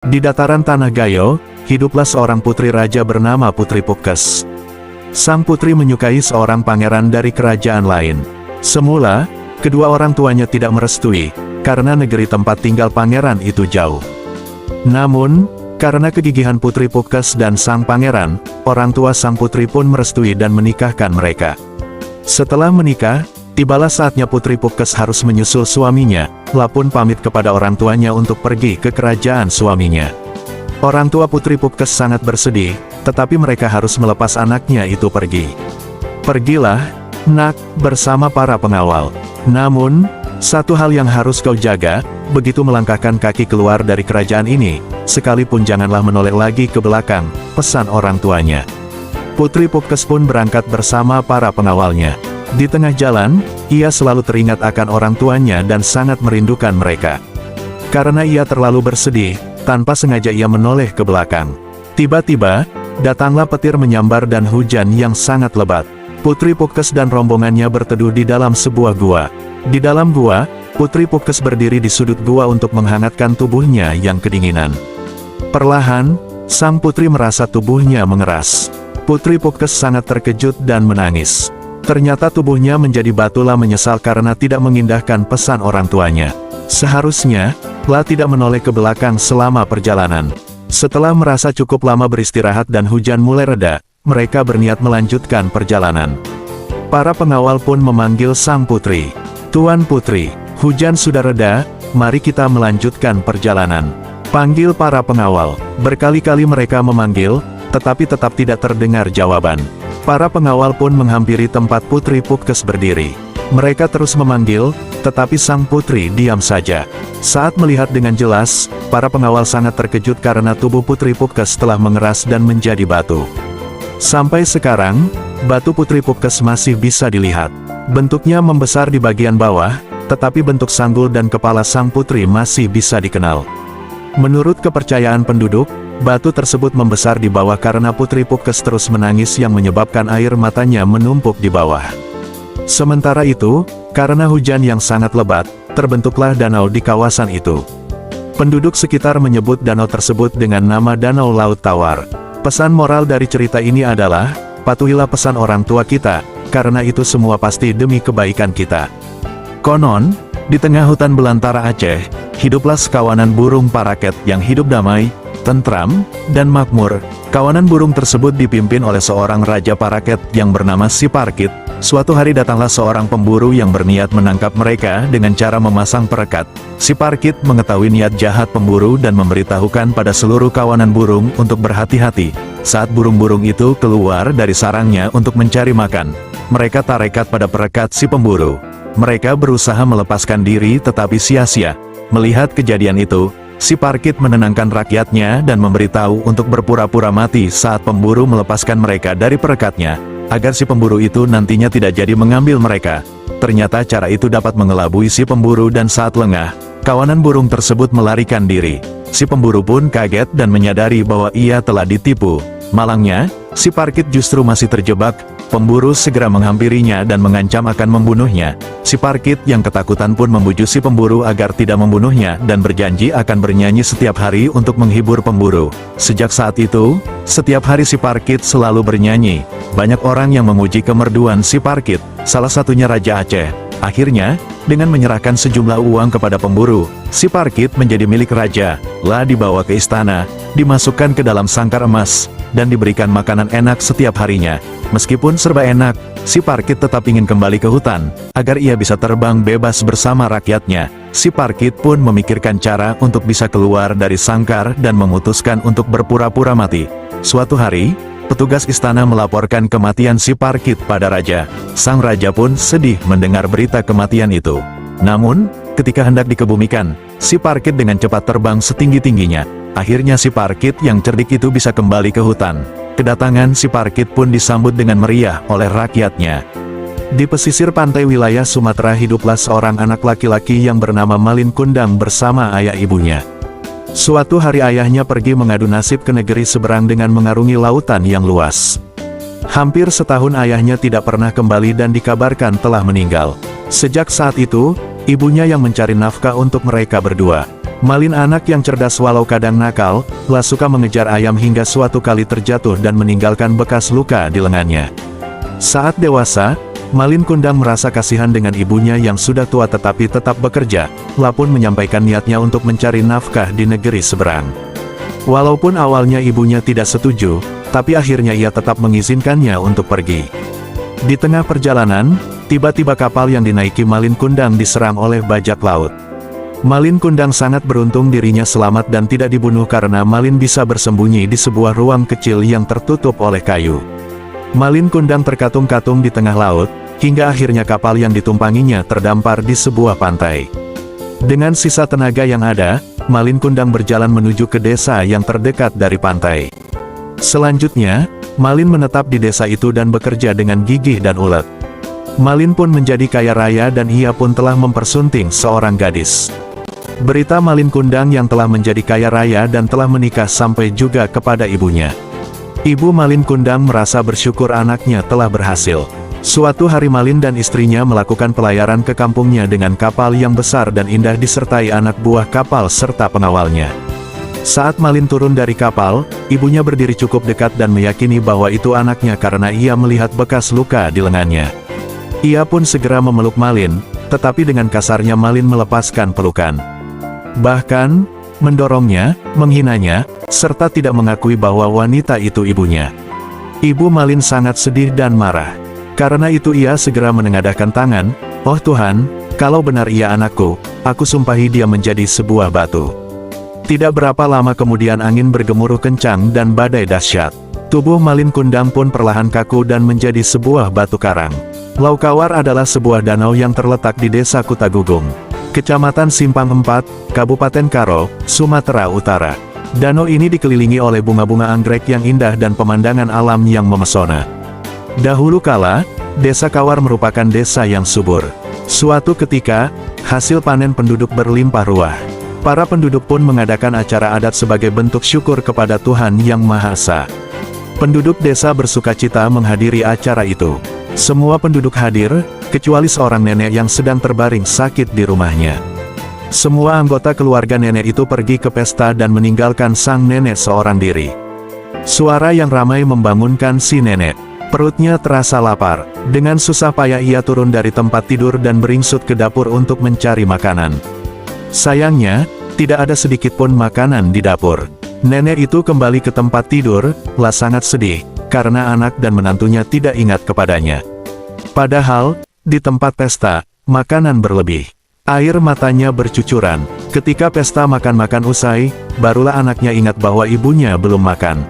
Di dataran Tanah Gayo, hiduplah seorang putri raja bernama Putri Pukes. Sang putri menyukai seorang pangeran dari kerajaan lain. Semula, kedua orang tuanya tidak merestui, karena negeri tempat tinggal pangeran itu jauh. Namun, karena kegigihan Putri Pukes dan sang pangeran, orang tua sang putri pun merestui dan menikahkan mereka. Setelah menikah, tibalah saatnya Putri Pukes harus menyusul suaminya, pun pamit kepada orang tuanya untuk pergi ke kerajaan suaminya. Orang tua Putri Pukes sangat bersedih, tetapi mereka harus melepas anaknya itu pergi. Pergilah, nak, bersama para pengawal. Namun, satu hal yang harus kau jaga, begitu melangkahkan kaki keluar dari kerajaan ini, sekalipun janganlah menoleh lagi ke belakang, pesan orang tuanya. Putri Pukes pun berangkat bersama para pengawalnya. Di tengah jalan, ia selalu teringat akan orang tuanya dan sangat merindukan mereka. Karena ia terlalu bersedih, tanpa sengaja ia menoleh ke belakang. Tiba-tiba, datanglah petir menyambar dan hujan yang sangat lebat. Putri Pukes dan rombongannya berteduh di dalam sebuah gua. Di dalam gua, Putri Pukes berdiri di sudut gua untuk menghangatkan tubuhnya yang kedinginan. Perlahan, sang putri merasa tubuhnya mengeras. Putri Pukes sangat terkejut dan menangis. Ternyata tubuhnya menjadi batulah menyesal karena tidak mengindahkan pesan orang tuanya. Seharusnya, lah tidak menoleh ke belakang selama perjalanan. Setelah merasa cukup lama beristirahat dan hujan mulai reda, mereka berniat melanjutkan perjalanan. Para pengawal pun memanggil sang putri. "Tuan Putri, hujan sudah reda, mari kita melanjutkan perjalanan." Panggil para pengawal. Berkali-kali mereka memanggil, tetapi tetap tidak terdengar jawaban. Para pengawal pun menghampiri tempat Putri Pukes berdiri. Mereka terus memanggil, tetapi sang putri diam saja. Saat melihat dengan jelas, para pengawal sangat terkejut karena tubuh Putri Pukes telah mengeras dan menjadi batu. Sampai sekarang, batu Putri Pukes masih bisa dilihat. Bentuknya membesar di bagian bawah, tetapi bentuk sanggul dan kepala sang putri masih bisa dikenal. Menurut kepercayaan penduduk, batu tersebut membesar di bawah karena Putri Pukes terus menangis yang menyebabkan air matanya menumpuk di bawah. Sementara itu, karena hujan yang sangat lebat, terbentuklah danau di kawasan itu. Penduduk sekitar menyebut danau tersebut dengan nama Danau Laut Tawar. Pesan moral dari cerita ini adalah, patuhilah pesan orang tua kita, karena itu semua pasti demi kebaikan kita. Konon, di tengah hutan belantara Aceh, hiduplah sekawanan burung paraket yang hidup damai, tentram, dan makmur. Kawanan burung tersebut dipimpin oleh seorang raja paraket yang bernama Siparkit. Suatu hari datanglah seorang pemburu yang berniat menangkap mereka dengan cara memasang perekat. Siparkit mengetahui niat jahat pemburu dan memberitahukan pada seluruh kawanan burung untuk berhati-hati. Saat burung-burung itu keluar dari sarangnya untuk mencari makan, mereka tarekat pada perekat si pemburu. Mereka berusaha melepaskan diri tetapi sia-sia. Melihat kejadian itu, Siparkit menenangkan rakyatnya dan memberitahu untuk berpura-pura mati saat pemburu melepaskan mereka dari perekatnya, agar si pemburu itu nantinya tidak jadi mengambil mereka. Ternyata cara itu dapat mengelabui si pemburu dan saat lengah, kawanan burung tersebut melarikan diri. Si pemburu pun kaget dan menyadari bahwa ia telah ditipu. Malangnya, Siparkit justru masih terjebak. Pemburu segera menghampirinya dan mengancam akan membunuhnya. Siparkit yang ketakutan pun membujuk si pemburu agar tidak membunuhnya dan berjanji akan bernyanyi setiap hari untuk menghibur pemburu. Sejak saat itu, setiap hari Siparkit selalu bernyanyi. Banyak orang yang memuji kemerduan Siparkit, salah satunya Raja Aceh. Akhirnya, dengan menyerahkan sejumlah uang kepada pemburu, Siparkit menjadi milik raja. Lah dibawa ke istana, dimasukkan ke dalam sangkar emas, dan diberikan makanan enak setiap harinya. Meskipun serba enak, Siparkit tetap ingin kembali ke hutan, agar ia bisa terbang bebas bersama rakyatnya. Siparkit pun memikirkan cara untuk bisa keluar dari sangkar dan memutuskan untuk berpura-pura mati. Suatu hari, petugas istana melaporkan kematian Siparkit pada raja. Sang raja pun sedih mendengar berita kematian itu. Namun, ketika hendak dikebumikan, Siparkit dengan cepat terbang setinggi-tingginya. Akhirnya Siparkit yang cerdik itu bisa kembali ke hutan. Kedatangan Siparkit pun disambut dengan meriah oleh rakyatnya. Di pesisir pantai wilayah Sumatera hiduplah seorang anak laki-laki yang bernama Malin Kundang bersama ayah ibunya. Suatu hari ayahnya pergi mengadu nasib ke negeri seberang dengan mengarungi lautan yang luas. Hampir setahun ayahnya tidak pernah kembali dan dikabarkan telah meninggal. Sejak saat itu, ibunya yang mencari nafkah untuk mereka berdua. Malin anak yang cerdas walau kadang nakal, lah suka mengejar ayam hingga suatu kali terjatuh dan meninggalkan bekas luka di lengannya. Saat dewasa, Malin Kundang merasa kasihan dengan ibunya yang sudah tua tetapi tetap bekerja, lah pun menyampaikan niatnya untuk mencari nafkah di negeri seberang. Walaupun awalnya ibunya tidak setuju, tapi akhirnya ia tetap mengizinkannya untuk pergi. Di tengah perjalanan, tiba-tiba kapal yang dinaiki Malin Kundang diserang oleh bajak laut. Malin Kundang sangat beruntung dirinya selamat dan tidak dibunuh karena Malin bisa bersembunyi di sebuah ruang kecil yang tertutup oleh kayu. Malin Kundang terkatung-katung di tengah laut, hingga akhirnya kapal yang ditumpanginya terdampar di sebuah pantai. Dengan sisa tenaga yang ada, Malin Kundang berjalan menuju ke desa yang terdekat dari pantai. Selanjutnya, Malin menetap di desa itu dan bekerja dengan gigih dan ulet. Malin pun menjadi kaya raya dan ia pun telah mempersunting seorang gadis. Berita Malin Kundang yang telah menjadi kaya raya dan telah menikah sampai juga kepada ibunya. Ibu Malin Kundang merasa bersyukur anaknya telah berhasil. Suatu hari Malin dan istrinya melakukan pelayaran ke kampungnya dengan kapal yang besar dan indah disertai anak buah kapal serta pengawalnya. Saat Malin turun dari kapal, ibunya berdiri cukup dekat dan meyakini bahwa itu anaknya karena ia melihat bekas luka di lengannya. Ia pun segera memeluk Malin, tetapi dengan kasarnya Malin melepaskan pelukan. Bahkan, mendorongnya, menghinanya, serta tidak mengakui bahwa wanita itu ibunya. Ibu Malin sangat sedih dan marah. Karena itu ia segera menengadahkan tangan, "Oh Tuhan, kalau benar ia anakku, aku sumpahi dia menjadi sebuah batu." Tidak berapa lama kemudian angin bergemuruh kencang dan badai dahsyat. Tubuh Malin Kundang pun perlahan kaku dan menjadi sebuah batu karang. Laukawar adalah sebuah danau yang terletak di desa Kutagugung, Kecamatan Simpang 4, Kabupaten Karo, Sumatera Utara. Danau ini dikelilingi oleh bunga-bunga anggrek yang indah dan pemandangan alam yang memesona. Dahulu kala, desa Kawar merupakan desa yang subur. Suatu ketika, hasil panen penduduk berlimpah ruah. Para penduduk pun mengadakan acara adat sebagai bentuk syukur kepada Tuhan Yang Maha Esa. Penduduk desa bersukacita menghadiri acara itu. Semua penduduk hadir, kecuali seorang nenek yang sedang terbaring sakit di rumahnya. Semua anggota keluarga nenek itu pergi ke pesta dan meninggalkan sang nenek seorang diri. Suara yang ramai membangunkan si nenek. Perutnya terasa lapar. Dengan susah payah ia turun dari tempat tidur dan beringsut ke dapur untuk mencari makanan. Sayangnya, tidak ada sedikit pun makanan di dapur. Nenek itu kembali ke tempat tidur, lah sangat sedih, karena anak dan menantunya tidak ingat kepadanya. Padahal, di tempat pesta, makanan berlebih. Air matanya bercucuran. Ketika pesta makan-makan usai, barulah anaknya ingat bahwa ibunya belum makan.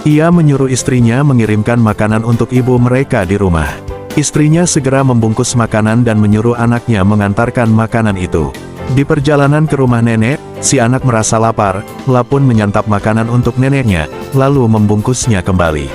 Ia menyuruh istrinya mengirimkan makanan untuk ibu mereka di rumah. Istrinya segera membungkus makanan dan menyuruh anaknya mengantarkan makanan itu. Di perjalanan ke rumah nenek, si anak merasa lapar, lah pun menyantap makanan untuk neneknya, lalu membungkusnya kembali.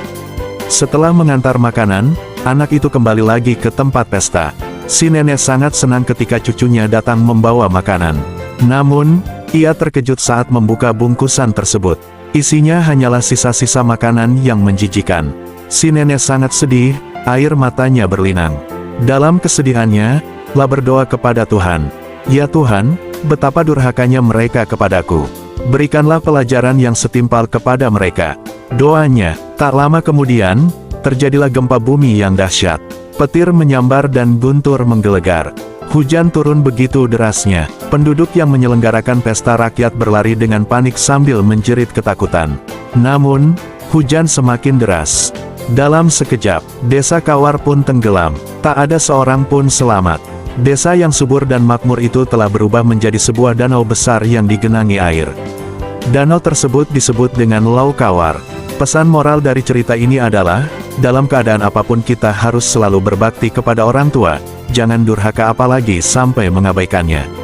Setelah mengantar makanan, anak itu kembali lagi ke tempat pesta. Si nenek sangat senang ketika cucunya datang membawa makanan. Namun, ia terkejut saat membuka bungkusan tersebut. Isinya hanyalah sisa-sisa makanan yang menjijikan. Si nenek sangat sedih, air matanya berlinang. Dalam kesedihannya, lah berdoa kepada Tuhan. "Ya Tuhan, betapa durhakanya mereka kepadaku. Berikanlah pelajaran yang setimpal kepada mereka." Doanya, tak lama kemudian, terjadilah gempa bumi yang dahsyat. Petir menyambar dan guntur menggelegar. Hujan turun begitu derasnya. Penduduk yang menyelenggarakan pesta rakyat berlari dengan panik sambil menjerit ketakutan. Namun, hujan semakin deras. Dalam sekejap, desa Kawar pun tenggelam. Tak ada seorang pun selamat. Desa yang subur dan makmur itu telah berubah menjadi sebuah danau besar yang digenangi air. Danau tersebut disebut dengan Laukawar. Pesan moral dari cerita ini adalah, dalam keadaan apapun kita harus selalu berbakti kepada orang tua, jangan durhaka apalagi sampai mengabaikannya.